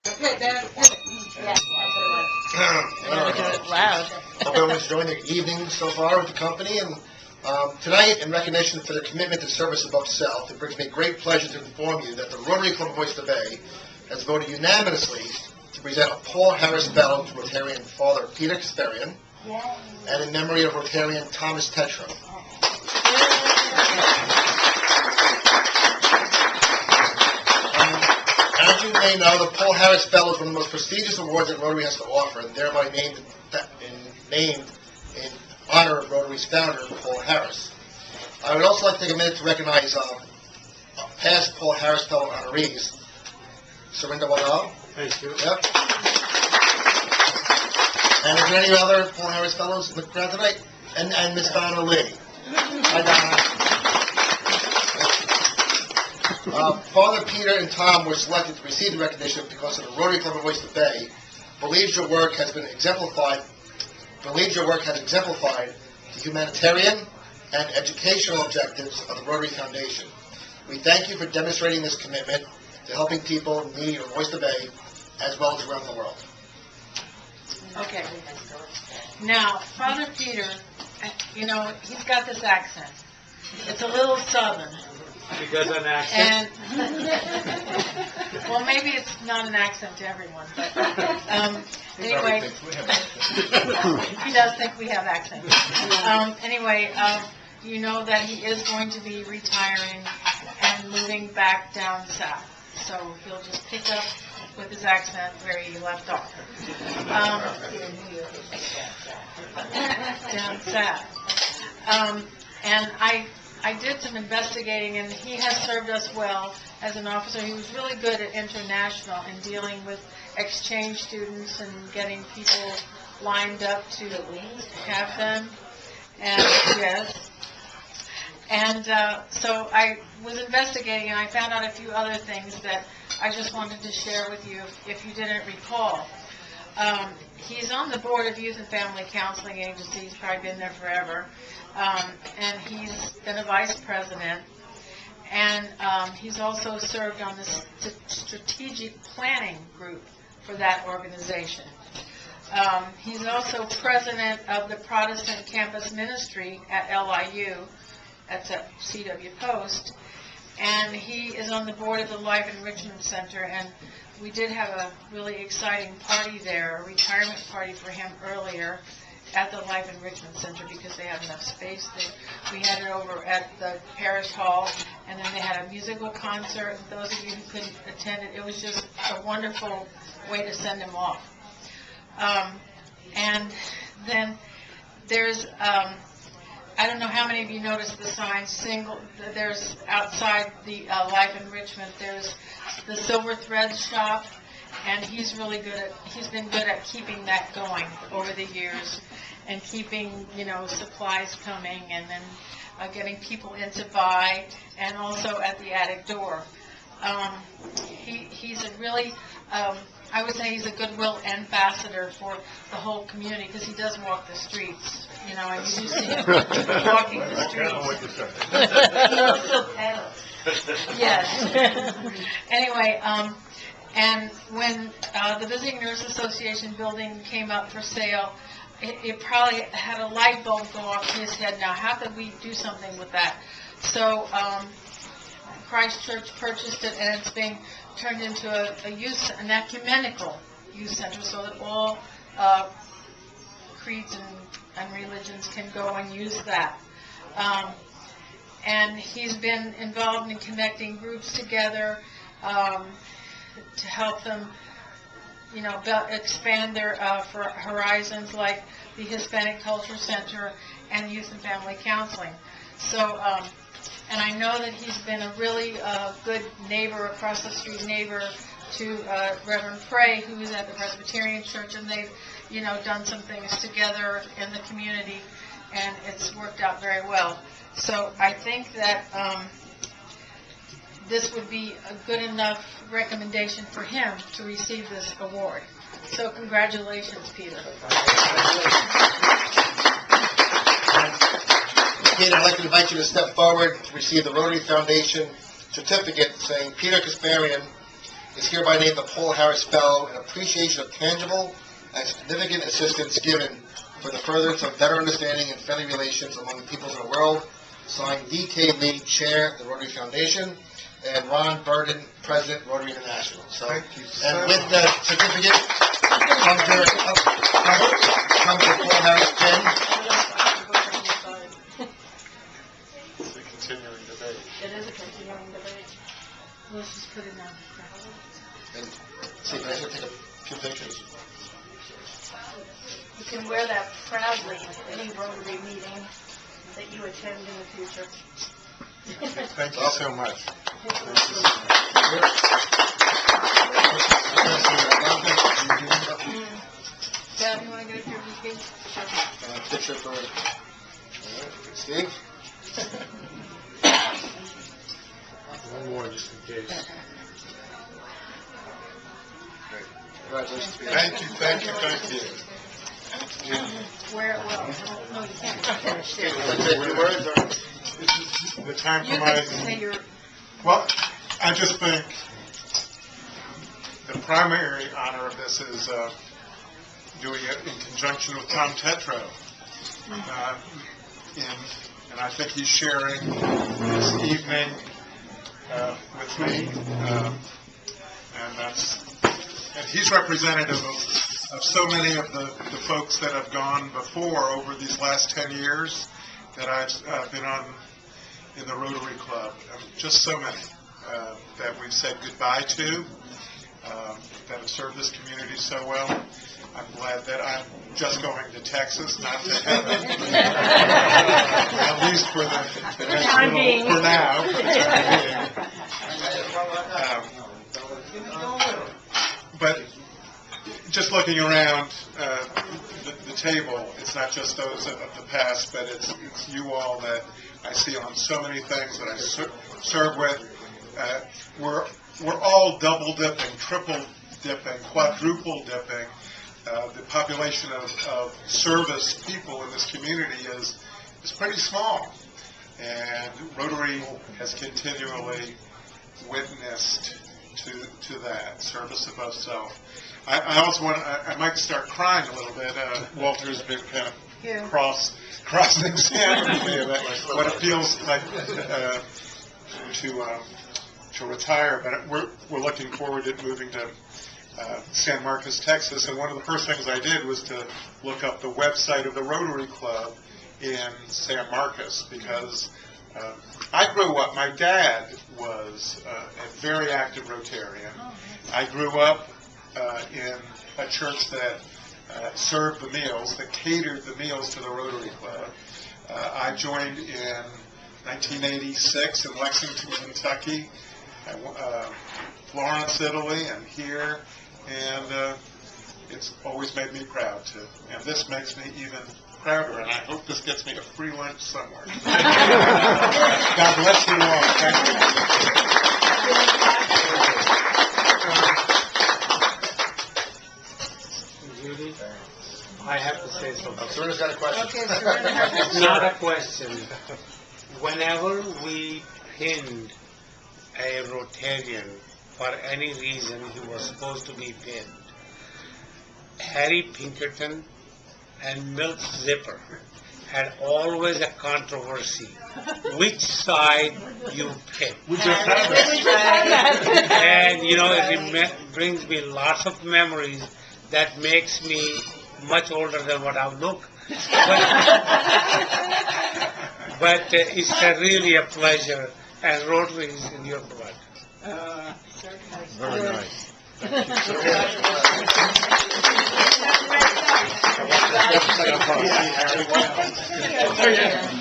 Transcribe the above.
Okay, that's good. Yeah, Loud. Hope everyone's enjoying their evening so far with the company. And tonight, in recognition for their commitment to service above self, it brings me great pleasure to inform you that the Rotary Club of Oyster Bay has voted unanimously to present a Paul Harris Fellow to Rotarian Father Peter Kasparian and in memory of Rotarian Thomas Tetra. As you may know, the Paul Harris Fellow is one of the most prestigious awards that Rotary has to offer, and thereby named in honor of Rotary's founder, Paul Harris. I would also like to take a minute to recognize past Paul Harris Fellow honorees. Surinder Wadal. Thank you. Yep. And is there any other Paul Harris Fellows in the crowd tonight? And Miss Donna Lee. Hi, Donna. Father Peter and Tom were selected to receive the recognition because of the Rotary Club of Oyster Bay believes your work has exemplified the humanitarian and educational objectives of the Rotary Foundation. We thank you for demonstrating this commitment to helping people in need of Oyster Bay as well as around the world. Okay. Now, Father Peter, he's got this accent. It's a little southern. He does an accent. And, well, maybe it's not an accent to everyone, but anyway, he does think we have accents. You know that he is going to be retiring and moving back down south. So he'll just pick up with his accent where he left off. Down south. And I did some investigating, and he has served us well as an officer. He was really good at international and dealing with exchange students and getting people lined up to have them. And yes. And so I was investigating, and I found out a few other things that I just wanted to share with you if you didn't recall. He's on the board of Youth and Family Counseling Agency. He's probably been there forever. And he's been a vice president. And he's also served on the strategic planning group for that organization. He's also president of the Protestant Campus Ministry at LIU. That's at CW Post. And he is on the board of the Life Enrichment Center, and we did have a really exciting party there, a retirement party for him earlier at the Life Enrichment Center because they had enough space. We had it over at the parish hall, and then they had a musical concert. Those of you who couldn't attend it, it was just a wonderful way to send him off. And then there's... I don't know how many of you noticed the sign, there's outside the Life Enrichment, there's the Silver Thread shop, and he's been good at keeping that going over the years, and keeping, supplies coming, and then getting people in to buy, and also at the attic door. He's a really, I would say he's a goodwill ambassador for the whole community because he does walk the streets, and you do see him walking the streets. He also pedals. Yes. Anyway, and when the Visiting Nurse Association building came up for sale, it probably had a light bulb go off in his head. Now, how could we do something with that? So Christ Church purchased it, and it's being turned into an ecumenical youth center so that all creeds and religions can go and use that. And he's been involved in connecting groups together to help them, expand their horizons, like the Hispanic Culture Center and Youth and Family Counseling. So, and I know that he's been a really good neighbor, across the street neighbor to Reverend Prey, who is at the Presbyterian Church, and they've, done some things together in the community, and it's worked out very well. So I think that this would be a good enough recommendation for him to receive this award. So congratulations, Peter. Peter, I'd like to invite you to step forward to receive the Rotary Foundation certificate saying Peter Kasparian is hereby named the Paul Harris Fellow in appreciation of tangible and significant assistance given for the furtherance of better understanding and friendly relations among the peoples of the world. Signed, D.K. Lee, Chair, the Rotary Foundation, and Ron Burden, President, Rotary International. So, and with the certificate comes the Paul Harris pen. It's a continuing debate. It is a continuing debate. Let's just put it on. And see, can I just take a few pictures? You can wear that proudly at any Rotary meeting that you attend in the future. Thank you so much. Dad, you want to get a picture of you? Picture for Steve. One more just in case. Congratulations. Thank you. Wear it well. No, you can't finish it. Would you like to say a few words, or? The time You for my... can say your... Well, I just think the primary honor of this is doing it in conjunction with Tom Tetreault. And I think he's sharing this evening with me. And he's representative of so many of the folks that have gone before over these last 10 years that I've been on in the Rotary Club. Just so many that we've said goodbye to, that have served this community so well. I'm glad that I'm just going to Texas, not to heaven, at least for the time being. for now. For the time being. But just looking around the table, it's not just those of the past, but it's you all that I see on so many things that I serve with. We're all double dipping, triple dipping, quadruple dipping. The population of service people in this community is pretty small, and Rotary has continually witnessed to that service above self. I also I might start crying a little bit. Walter's been kind of crossing Sam with me about what it feels like to retire. But we're looking forward to moving to San Marcos, Texas. And one of the first things I did was to look up the website of the Rotary Club in San Marcos, because I grew up, my dad was a very active Rotarian. I grew up in a church that served the meals, that catered the meals to the Rotary Club. I joined in 1986 in Lexington, Kentucky, Florence, Italy, and here, and it's always made me proud to. And this makes me even prouder, and I hope this gets me a free lunch somewhere. God bless you all. Thank you. Judy, I have to say something. Serena's got a question. Okay, Serena has It's not a question. Whenever we pinned a Rotarian for any reason he was supposed to be pinned, Harry Pinkerton and Milt Zipper had always a controversy. Which side you pick? We just had that. And, it brings me lots of memories that makes me much older than what I look. But it's really a pleasure, and Rotary is in your blood. Very nice. Thank you.